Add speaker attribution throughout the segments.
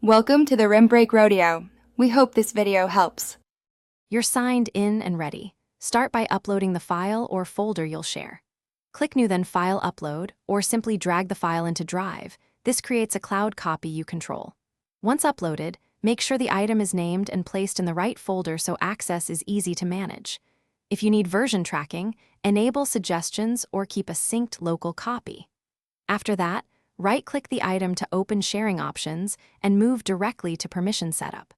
Speaker 1: Welcome to the Rim Break Rodeo. We hope this video helps.
Speaker 2: You're signed in and ready. Start by uploading the file or folder you'll share. Click New, then File Upload, or simply drag the file into Drive. This creates a cloud copy you control. Once uploaded, make sure the item is named and placed in the right folder so access is easy to manage. If you need version tracking, enable suggestions or keep a synced local copy. After that, right-click the item to open sharing options and move directly to permission setup.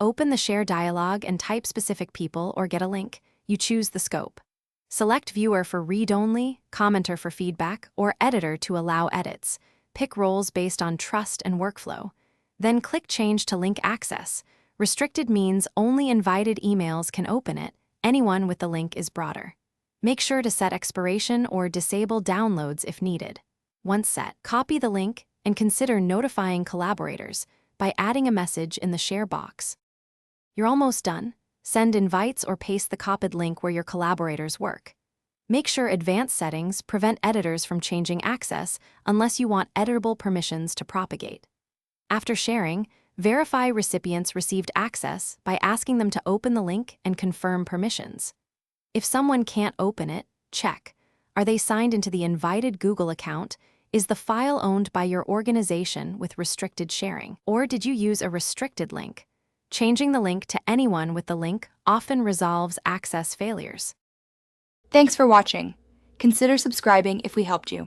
Speaker 2: Open the share dialog and type specific people or get a link. You choose the scope. Select Viewer for read-only, Commenter for feedback, or Editor to allow edits. Pick roles based on trust and workflow. Then click Change to link access. Restricted means only invited emails can open it. Anyone with the link is broader. Make sure to set expiration or disable downloads if needed. Once set, copy the link and consider notifying collaborators by adding a message in the share box. You're almost done. Send invites or paste the copied link where your collaborators work. Make sure advanced settings prevent editors from changing access unless you want editable permissions to propagate. After sharing, verify recipients received access by asking them to open the link and confirm permissions. If someone can't open it, check. Are they signed into the invited Google account? Is the file owned by your organization with restricted sharing? Or did you use a restricted link? Changing the link to anyone with the link often resolves access failures.
Speaker 1: Thanks for watching. Consider subscribing if we helped you.